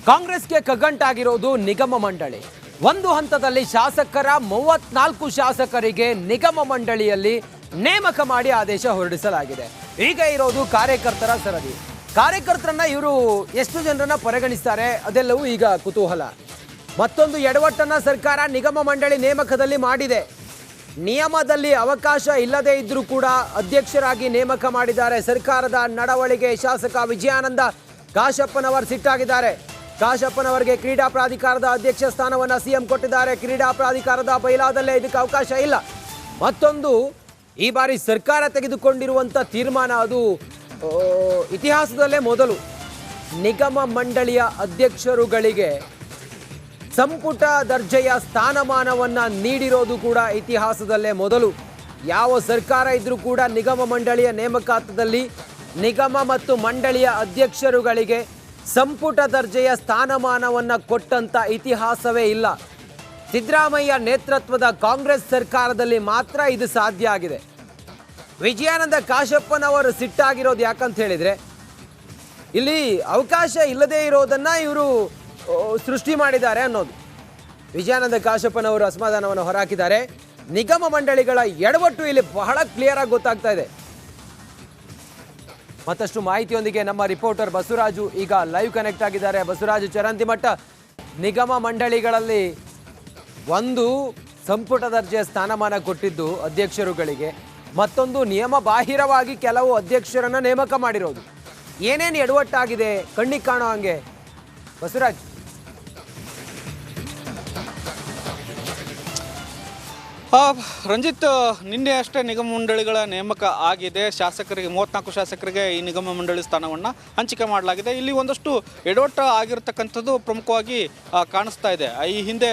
ಕಾಂಗ್ರೆಸ್ಗೆ ಕಗ್ಗಂಟಾಗಿರೋದು ನಿಗಮ ಮಂಡಳಿ. ಒಂದು ಹಂತದಲ್ಲಿ ಶಾಸಕರ 34 ಶಾಸಕರಿಗೆ ನಿಗಮ ಮಂಡಳಿಯಲ್ಲಿ ನೇಮಕ ಮಾಡಿ ಆದೇಶ ಹೊರಡಿಸಲಾಗಿದೆ. ಈಗ ಇರೋದು ಕಾರ್ಯಕರ್ತರ ಸರದಿ. ಕಾರ್ಯಕರ್ತರನ್ನ ಇವರು ಎಷ್ಟು ಜನರನ್ನ ಪರಿಗಣಿಸ್ತಾರೆ ಅದೆಲ್ಲವೂ ಈಗ ಕುತೂಹಲ. ಮತ್ತೊಂದು ಎಡವಟ್ಟನ್ನ ಸರ್ಕಾರ ನಿಗಮ ಮಂಡಳಿ ನೇಮಕದಲ್ಲಿ ಮಾಡಿದೆ. ನಿಯಮದಲ್ಲಿ ಅವಕಾಶ ಇಲ್ಲದೆ ಇದ್ರೂ ಕೂಡ ಅಧ್ಯಕ್ಷರಾಗಿ ನೇಮಕ ಮಾಡಿದ್ದಾರೆ. ಸರ್ಕಾರದ ನಡವಳಿಕೆ ಶಾಸಕ ವಿಜಯಾನಂದ ಕಾಶಪ್ಪನವರು ಸಿಟ್ಟಾಗಿದ್ದಾರೆ. ಕಾಶಪ್ಪನವರಿಗೆ ಕ್ರೀಡಾ ಪ್ರಾಧಿಕಾರದ ಅಧ್ಯಕ್ಷ ಸ್ಥಾನವನ್ನು ಸಿಎಂ ಕೊಟ್ಟಿದ್ದಾರೆ. ಕ್ರೀಡಾ ಪ್ರಾಧಿಕಾರದ ಬೈಲಾದಲ್ಲೇ ಇದಕ್ಕೆ ಅವಕಾಶ ಇಲ್ಲ. ಮತ್ತೊಂದು, ಈ ಬಾರಿ ಸರ್ಕಾರ ತೆಗೆದುಕೊಂಡಿರುವಂಥ ತೀರ್ಮಾನ ಅದು ಇತಿಹಾಸದಲ್ಲೇ ಮೊದಲು. ನಿಗಮ ಮಂಡಳಿಯ ಅಧ್ಯಕ್ಷರುಗಳಿಗೆ ಸಂಪುಟ ದರ್ಜೆಯ ಸ್ಥಾನಮಾನವನ್ನು ನೀಡಿರೋದು ಕೂಡ ಇತಿಹಾಸದಲ್ಲೇ ಮೊದಲು. ಯಾವ ಸರ್ಕಾರ ಇದ್ರೂ ಕೂಡ ನಿಗಮ ಮಂಡಳಿಯ ನೇಮಕಾತದಲ್ಲಿ ನಿಗಮ ಮತ್ತು ಮಂಡಳಿಯ ಅಧ್ಯಕ್ಷರುಗಳಿಗೆ ಸಂಪುಟ ದರ್ಜೆಯ ಸ್ಥಾನಮಾನವನ್ನು ಕೊಟ್ಟಂತ ಇತಿಹಾಸವೇ ಇಲ್ಲ. ಸಿದ್ದರಾಮಯ್ಯ ನೇತೃತ್ವದ ಕಾಂಗ್ರೆಸ್ ಸರ್ಕಾರದಲ್ಲಿ ಮಾತ್ರ ಇದು ಸಾಧ್ಯ ಆಗಿದೆ. ವಿಜಯಾನಂದ ಕಾಶಪ್ಪನವರು ಸಿಟ್ಟಾಗಿರೋದು ಯಾಕಂತ ಹೇಳಿದರೆ, ಇಲ್ಲಿ ಅವಕಾಶ ಇಲ್ಲದೇ ಇರೋದನ್ನು ಇವರು ಸೃಷ್ಟಿ ಮಾಡಿದ್ದಾರೆ ಅನ್ನೋದು. ವಿಜಯಾನಂದ ಕಾಶಪ್ಪನವರು ಅಸಮಾಧಾನವನ್ನು ಹೊರಹಾಕಿದ್ದಾರೆ. ನಿಗಮ ಮಂಡಳಿಗಳ ಎಡವಟ್ಟು ಇಲ್ಲಿ ಬಹಳ ಕ್ಲಿಯರ್ ಆಗಿ ಗೊತ್ತಾಗ್ತಾ ಇದೆ. ಮತ್ತಷ್ಟು ಮಾಹಿತಿಯೊಂದಿಗೆ ನಮ್ಮ ರಿಪೋರ್ಟರ್ ಬಸವರಾಜು ಈಗ ಲೈವ್ ಕನೆಕ್ಟ್ ಆಗಿದ್ದಾರೆ. ಬಸವರಾಜು, ಚರಂತಿಮಠ ನಿಗಮ ಮಂಡಳಿಗಳಲ್ಲಿ ಒಂದು ಸಂಪುಟ ದರ್ಜೆಯ ಸ್ಥಾನಮಾನ ಕೊಟ್ಟಿದ್ದು ಅಧ್ಯಕ್ಷರುಗಳಿಗೆ, ಮತ್ತೊಂದು ನಿಯಮ ಬಾಹಿರವಾಗಿ ಕೆಲವು ಅಧ್ಯಕ್ಷರನ್ನ ನೇಮಕ ಮಾಡಿರೋದು. ಏನೇನು ಎಡವಟ್ಟಾಗಿದೆ ಕಣ್ಣಿಗೆ ಕಾಣೋ ಹಂಗೆ ಬಸವರಾಜ್? ರಂಜಿತ್, ನಿನ್ನೆ ಅಷ್ಟೇ ನಿಗಮ ಮಂಡಳಿಗಳ ನೇಮಕ ಆಗಿದೆ. ಶಾಸಕರಿಗೆ 34 ಶಾಸಕರಿಗೆ ಈ ನಿಗಮ ಮಂಡಳಿ ಸ್ಥಾನವನ್ನು ಹಂಚಿಕೆ ಮಾಡಲಾಗಿದೆ. ಇಲ್ಲಿ ಒಂದಷ್ಟು ಎಡವಟ್ಟು ಆಗಿರತಕ್ಕಂಥದ್ದು ಪ್ರಮುಖವಾಗಿ ಕಾಣಿಸ್ತಾ ಇದೆ. ಈ ಹಿಂದೆ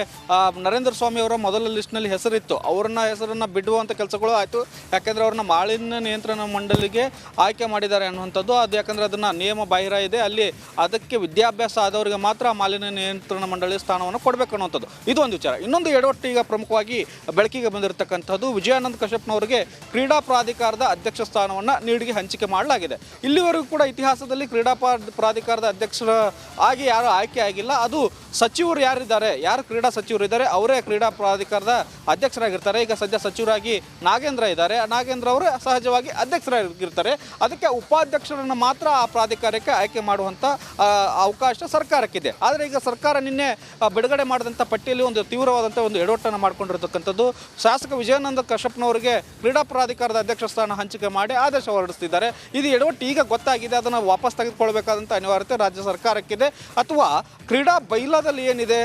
ನರೇಂದ್ರ ಸ್ವಾಮಿ ಅವರ ಮೊದಲ ಲಿಸ್ಟ್ನಲ್ಲಿ ಹೆಸರಿತ್ತು. ಹೆಸರನ್ನು ಬಿಡುವಂಥ ಕೆಲಸಗಳು ಆಯಿತು. ಯಾಕೆಂದರೆ ಅವ್ರನ್ನ ಮಾಲಿನ್ಯ ನಿಯಂತ್ರಣ ಮಂಡಳಿಗೆ ಆಯ್ಕೆ ಮಾಡಿದ್ದಾರೆ ಅನ್ನುವಂಥದ್ದು. ಅದು ಯಾಕಂದರೆ ಅದನ್ನು ನಿಯಮ ಬಾಹಿರ ಇದೆ. ಅಲ್ಲಿ ಅದಕ್ಕೆ ವಿದ್ಯಾಭ್ಯಾಸ ಆದವರಿಗೆ ಮಾತ್ರ ಮಾಲಿನ್ಯ ನಿಯಂತ್ರಣ ಮಂಡಳಿ ಸ್ಥಾನವನ್ನು ಕೊಡಬೇಕು ಅನ್ನುವಂಥದ್ದು ಇದು ಒಂದು ವಿಚಾರ. ಇನ್ನೊಂದು ಎಡವಟ್ಟು ಈಗ ಪ್ರಮುಖವಾಗಿ ಬೆಳಕಿಗೆ ಬಂದಿರತಕ್ಕಂಥದ್ದು, ವಿಜಯಾನಂದ ಕಾಶಪ್ಪನವರಿಗೆ ಕ್ರೀಡಾ ಪ್ರಾಧಿಕಾರದ ಅಧ್ಯಕ್ಷ ಸ್ಥಾನವನ್ನು ನೀಡಿಗೆ ಹಂಚಿಕೆ ಮಾಡಲಾಗಿದೆ. ಇಲ್ಲಿವರೆಗೂ ಕೂಡ ಇತಿಹಾಸದಲ್ಲಿ ಕ್ರೀಡಾ ಪ್ರಾಧಿಕಾರದ ಅಧ್ಯಕ್ಷರ ಆಗಿ ಯಾರು ಆಯ್ಕೆ ಆಗಿಲ್ಲ. ಅದು ಸಚಿವರು ಯಾರು ಕ್ರೀಡಾ ಸಚಿವರು ಇದ್ದಾರೆ ಅವರೇ ಕ್ರೀಡಾ ಪ್ರಾಧಿಕಾರದ ಅಧ್ಯಕ್ಷರಾಗಿರ್ತಾರೆ. ಈಗ ಸದ್ಯ ಸಚಿವರಾಗಿ ನಾಗೇಂದ್ರ ಇದ್ದಾರೆ. ನಾಗೇಂದ್ರ ಅವರು ಸಹಜವಾಗಿ ಅಧ್ಯಕ್ಷರಾಗಿರ್ತಾರೆ. ಅದಕ್ಕೆ ಉಪಾಧ್ಯಕ್ಷರನ್ನು ಮಾತ್ರ ಆ ಪ್ರಾಧಿಕಾರಕ್ಕೆ ಆಯ್ಕೆ ಮಾಡುವಂಥ ಅವಕಾಶ ಸರ್ಕಾರಕ್ಕಿದೆ. ಆದರೆ ಈಗ ಸರ್ಕಾರ ನಿನ್ನೆ ಬಿಡುಗಡೆ ಮಾಡಿದಂಥ ಪಟ್ಟಿಯಲ್ಲಿ ಒಂದು ತೀವ್ರವಾದಂಥ ಒಂದು ಎಡವಟ್ಟನ್ನು ಮಾಡಿಕೊಂಡಿರತಕ್ಕಂಥದ್ದು. ಶಾಸಕ ವಿಜಯಾನಂದ ಕಾಶಪ್ಪನವರಿಗೆ ಕ್ರೀಡಾ ಪ್ರಾಧಿಕಾರದ ಅಧ್ಯಕ್ಷ ಸ್ಥಾನ ಹಂಚಿಕೆ ಮಾಡಿ ಆದೇಶ ಹೊರಡಿಸ್ತಿದ್ದಾರೆ. ಇದು ಎಡವಟ್ಟು ಈಗ ಗೊತ್ತಾಗಿದೆ. ಅದನ್ನು ವಾಪಸ್ ತೆಗೆದುಕೊಳ್ಬೇಕಾದಂಥ ಅನಿವಾರ್ಯತೆ ರಾಜ್ಯ ಸರ್ಕಾರಕ್ಕಿದೆ. ಅಥವಾ ಕ್ರೀಡಾ ಬೈಲಾದಲ್ಲಿ ಏನಿದೆ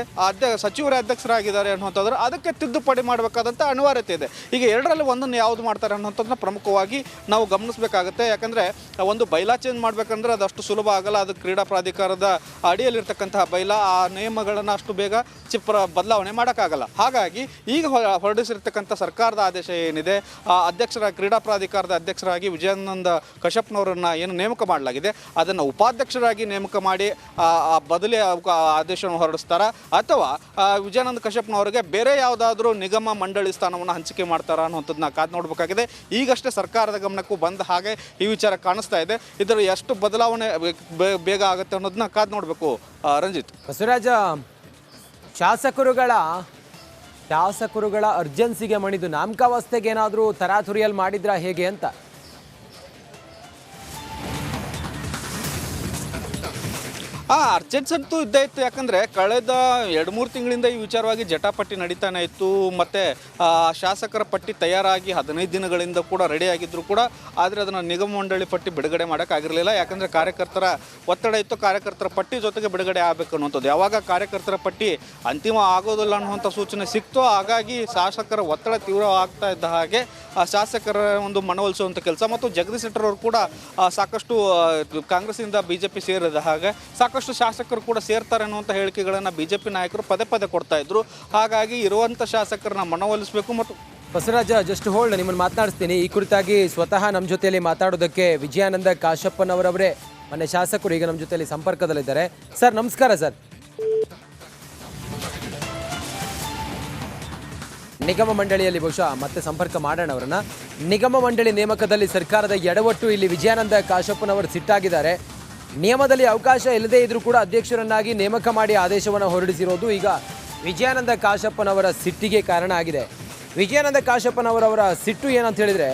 ಸಚಿವರೇ ಅಧ್ಯಕ್ಷರಾಗಿದ್ದಾರೆ ಅನ್ನುವಂಥದ್ದು ಅದಕ್ಕೆ ತಿದ್ದುಪಡಿ ಮಾಡಬೇಕಾದಂಥ ಅನಿವಾರ್ಯತೆ ಇದೆ. ಈಗ ಎರಡರಲ್ಲಿ ಒಂದನ್ನು ಯಾವುದು ಮಾಡ್ತಾರೆ ಅನ್ನೋಂಥದ್ದನ್ನ ಪ್ರಮುಖವಾಗಿ ನಾವು ಗಮನಿಸಬೇಕಾಗುತ್ತೆ. ಯಾಕಂದರೆ ಒಂದು ಬೈಲಾ ಚೇಂಜ್ ಮಾಡಬೇಕಂದ್ರೆ ಅದಷ್ಟು ಸುಲಭ ಆಗಲ್ಲ. ಅದು ಕ್ರೀಡಾ ಪ್ರಾಧಿಕಾರದ ಅಡಿಯಲ್ಲಿರ್ತಕ್ಕಂತಹ ಬೈಲಾ ಆ ನಿಯಮಗಳನ್ನು ಅಷ್ಟು ಬೇಗ ಬದಲಾವಣೆ ಮಾಡೋಕ್ಕಾಗಲ್ಲ. ಹಾಗಾಗಿ ಈಗ ಹೊರಡಿಸಿರ್ತಕ್ಕಂಥ ಸರ್ಕಾರದ ಆದೇಶ ಏನಿದೆ, ಕ್ರೀಡಾ ಪ್ರಾಧಿಕಾರದ ಅಧ್ಯಕ್ಷರಾಗಿ ವಿಜಯಾನಂದ ಕಾಶಪ್ಪನವರನ್ನು ಏನು ನೇಮಕ ಮಾಡಲಾಗಿದೆ ಅದನ್ನು ಉಪಾಧ್ಯಕ್ಷರಾಗಿ ನೇಮಕ ಮಾಡಿ ಬದಲಿ ಆದೇಶವನ್ನು ಹೊರಡಿಸ್ತಾರ, ಅಥವಾ ವಿಜಯಾನಂದ ಕಾಶಪ್ಪನವರಿಗೆ ಬೇರೆ ಯಾವುದಾದ್ರೂ ನಿಗಮ ಮಂಡಳಿ ಸ್ಥಾನವನ್ನು ಹಂಚಿಕೆ ಮಾಡ್ತಾರಾ ಅನ್ನುವಂಥದ್ದನ್ನ ಕಾದು ನೋಡಬೇಕಾಗಿದೆ. ಈಗಷ್ಟೇ ಸರ್ಕಾರದ ಗಮನಕ್ಕೂ ಬಂದ ಹಾಗೆ ಈ ವಿಚಾರ ಕಾಣಿಸ್ತಾ ಇದೆ. ಇದರ ಎಷ್ಟು ಬದಲಾವಣೆ ಬೇಗ ಆಗುತ್ತೆ ಅನ್ನೋದನ್ನ ಕಾದು ನೋಡಬೇಕು. ರಂಜಿತ್, ಬಸವರಾಜ, ಶಾಸಕರುಗಳ ಅರ್ಜೆನ್ಸಿಗೆ ಮಣಿದು ನಾಮಕಾವಸ್ಥೆಗೆ ಏನಾದರೂ ತರಾತುರಿಯಲ್ಲಿ ಮಾಡಿದ್ರ ಹೇಗೆ ಅಂತ? ಅರ್ಜೆನ್ಸ್ ಅಂತೂ ಇದ್ದೇ ಇತ್ತು. ಯಾಕಂದರೆ ಕಳೆದ 2-3 ತಿಂಗಳಿಂದ ಈ ವಿಚಾರವಾಗಿ ಜಟಾಪಟ್ಟಿ ನಡೀತಾನೆ ಇತ್ತು. ಮತ್ತು ಶಾಸಕರ ಪಟ್ಟಿ ತಯಾರಾಗಿ 15 ದಿನಗಳಿಂದ ಕೂಡ ರೆಡಿಯಾಗಿದ್ದರೂ ಕೂಡ ಆದರೆ ಅದನ್ನು ನಿಗಮ ಮಂಡಳಿ ಪಟ್ಟಿ ಬಿಡುಗಡೆ ಮಾಡೋಕ್ಕಾಗಿರಲಿಲ್ಲ. ಯಾಕಂದರೆ ಕಾರ್ಯಕರ್ತರ ಒತ್ತಡ ಇತ್ತು. ಕಾರ್ಯಕರ್ತರ ಪಟ್ಟಿ ಜೊತೆಗೆ ಬಿಡುಗಡೆ ಆಗಬೇಕು ಅನ್ನುವಂಥದ್ದು. ಯಾವಾಗ ಕಾರ್ಯಕರ್ತರ ಪಟ್ಟಿ ಅಂತಿಮ ಆಗೋದಿಲ್ಲ ಅನ್ನುವಂಥ ಸೂಚನೆ ಸಿಕ್ತೋ ಹಾಗಾಗಿ ಶಾಸಕರ ಒತ್ತಡ ತೀವ್ರ ಆಗ್ತಾ ಇದ್ದ ಹಾಗೆ ಶಾಸಕರ ಒಂದು ಮನವೊಲಿಸುವಂಥ ಕೆಲಸ, ಮತ್ತು ಜಗದೀಶ್ ಶೆಟ್ಟರ್ ಅವರು ಕೂಡ ಸಾಕಷ್ಟು ಕಾಂಗ್ರೆಸ್ಸಿಂದ BJP ಸೇರಿದ ಹಾಗೆ ಸಾಕಷ್ಟು ಶಾಸಕರು ಕೂಡ ಸೇರ್ತಾರೆ ಅನ್ನುವಂಥ ಹೇಳಿಕೆಗಳನ್ನು BJP ನಾಯಕರು ಪದೇ ಪದೇ ಕೊಡ್ತಾ ಇದ್ರು. ಹಾಗಾಗಿ ಇರುವಂಥ ಶಾಸಕರನ್ನ ಮನವೊಲಿಸಬೇಕು. ಮತ್ತು ಬಸವರಾಜ, ಜಸ್ಟ್ ಹೋಲ್ಡ್, ನಿಮ್ಮನ್ನು ಮಾತನಾಡಿಸ್ತೀನಿ. ಈ ಕುರಿತಾಗಿ ಸ್ವತಃ ನಮ್ಮ ಜೊತೆಯಲ್ಲಿ ಮಾತಾಡೋದಕ್ಕೆ ವಿಜಯಾನಂದ ಕಾಶಪ್ಪನವರವರೇ ಮೊನ್ನೆ ಶಾಸಕರು ಈಗ ನಮ್ಮ ಜೊತೆಯಲ್ಲಿ ಸಂಪರ್ಕದಲ್ಲಿದ್ದಾರೆ. ಸರ್ ನಮಸ್ಕಾರ. ಸರ್, ನಿಗಮ ಮಂಡಳಿಯಲ್ಲಿ ಬಹುಶಃ ಮತ್ತೆ ಸಂಪರ್ಕ ಮಾಡೋಣ ಅವರನ್ನ. ನಿಗಮ ಮಂಡಳಿ ನೇಮಕದಲ್ಲಿ ಸರ್ಕಾರದ ಎಡವಟ್ಟು, ಇಲ್ಲಿ ವಿಜಯಾನಂದ ಕಾಶಪ್ಪನವರು ಸಿಟ್ಟಾಗಿದ್ದಾರೆ. ನಿಯಮದಲ್ಲಿ ಅವಕಾಶ ಇಲ್ಲದೇ ಇದ್ರೂ ಕೂಡ ಅಧ್ಯಕ್ಷರನ್ನಾಗಿ ನೇಮಕ ಮಾಡಿ ಆದೇಶವನ್ನು ಹೊರಡಿಸಿರೋದು ಈಗ ವಿಜಯಾನಂದ ಕಾಶಪ್ಪನವರ ಸಿಟ್ಟಿಗೆ ಕಾರಣ ಆಗಿದೆ. ವಿಜಯಾನಂದ ಕಾಶಪ್ಪನವರವರ ಸಿಟ್ಟು ಏನಂತ ಹೇಳಿದರೆ,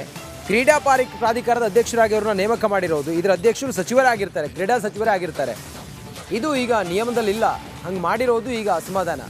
ಕ್ರೀಡಾ ಪ್ರಾಧಿಕಾರದ ಅಧ್ಯಕ್ಷರಾಗಿ ಅವ್ರನ್ನ ನೇಮಕ ಮಾಡಿರೋದು, ಇದರ ಅಧ್ಯಕ್ಷರು ಸಚಿವರಾಗಿರ್ತಾರೆ, ಕ್ರೀಡಾ ಸಚಿವರೇ ಆಗಿರ್ತಾರೆ. ಇದು ಈಗ ನಿಯಮದಲ್ಲಿಲ್ಲ, ಹಂಗೆ ಮಾಡಿರೋದು ಈಗ ಅಸಮಾಧಾನ.